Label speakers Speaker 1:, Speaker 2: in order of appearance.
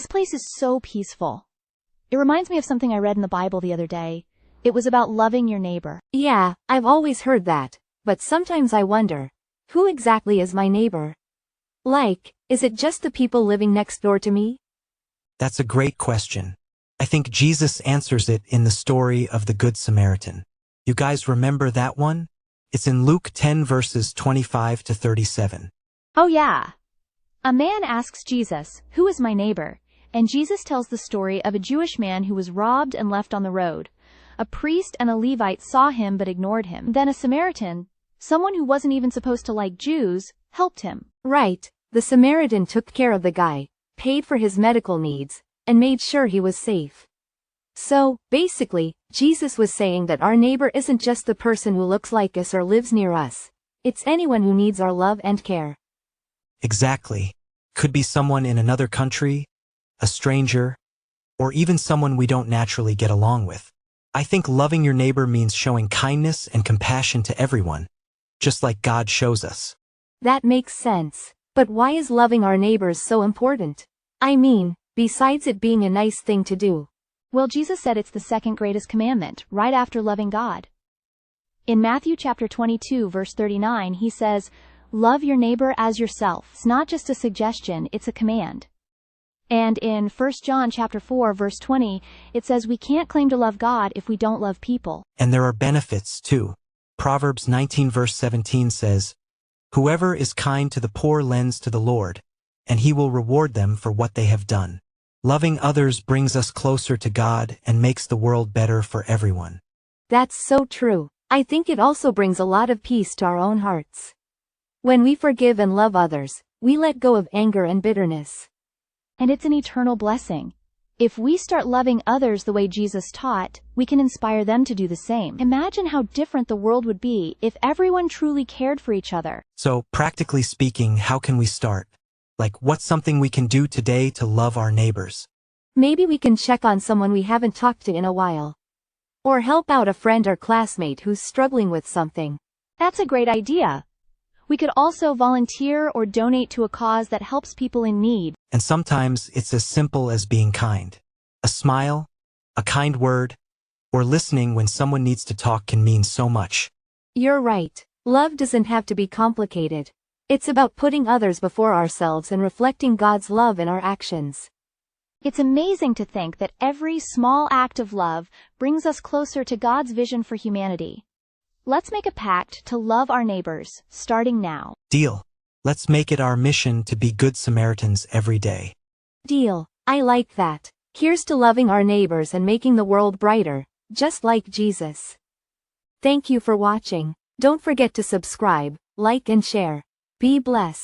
Speaker 1: This place is so peaceful. It reminds me of something I read in the Bible the other day. It was about loving your neighbor.
Speaker 2: Yeah, I've always heard that, but sometimes I wonder, who exactly is my neighbor? Like, is it just the people living next door to me?
Speaker 3: That's a great question. I think Jesus answers it in the story of the Good Samaritan. You guys remember that one? It's in Luke 10 verses 25 to 37.
Speaker 1: Oh yeah. A man asks Jesus, "Who is my neighbor?" And Jesus tells the story of a Jewish man who was robbed and left on the road. A priest and a Levite saw him but ignored him. Then a Samaritan, someone who wasn't even supposed to like Jews, helped him.
Speaker 2: Right, the Samaritan took care of the guy, paid for his medical needs, and made sure he was safe. So, basically, Jesus was saying that our neighbor isn't just the person who looks like us or lives near us. It's anyone who needs our love and care.
Speaker 3: Exactly. Could be someone in another country, a stranger, or even someone we don't naturally get along with. I think loving your neighbor means showing kindness and compassion to everyone, just like God shows us.
Speaker 2: That makes sense. But why is loving our neighbors so important? I mean, besides it being a nice thing to do.
Speaker 1: Well, Jesus said it's the second greatest commandment, right after loving God. In Matthew chapter 22 verse 39 he says, "Love your neighbor as yourself." It's not just a suggestion, it's a command. And in 1 John chapter 4 verse 20, it says we can't claim to love God if we don't love people.
Speaker 3: And there are benefits too. Proverbs 19 verse 17 says, "Whoever is kind to the poor lends to the Lord, and he will reward them for what they have done." Loving others brings us closer to God and makes the world better for everyone.
Speaker 2: That's so true. I think it also brings a lot of peace to our own hearts. When we forgive and love others, we let go of anger and bitterness.
Speaker 1: And it's an eternal blessing. If we start loving others the way Jesus taught, we can inspire them to do the same. Imagine how different the world would be if everyone truly cared for each other.
Speaker 3: So, practically speaking, how can we start? Like, what's something we can do today to love our neighbors?
Speaker 2: Maybe we can check on someone we haven't talked to in a while. Or help out a friend or classmate who's struggling with something.
Speaker 1: That's a great idea. We could also volunteer or donate to a cause that helps people in need.
Speaker 3: And sometimes it's as simple as being kind. A smile, a kind word, or listening when someone needs to talk can mean so much.
Speaker 2: You're right. Love doesn't have to be complicated. It's about putting others before ourselves and reflecting God's love in our actions.
Speaker 1: It's amazing to think that every small act of love brings us closer to God's vision for humanity. Let's make a pact to love our neighbors, starting now.
Speaker 3: Deal. Let's make it our mission to be good Samaritans every day.
Speaker 2: Deal. I like that. Here's to loving our neighbors and making the world brighter, just like Jesus. Thank you for watching. Don't forget to subscribe, like and share. Be blessed.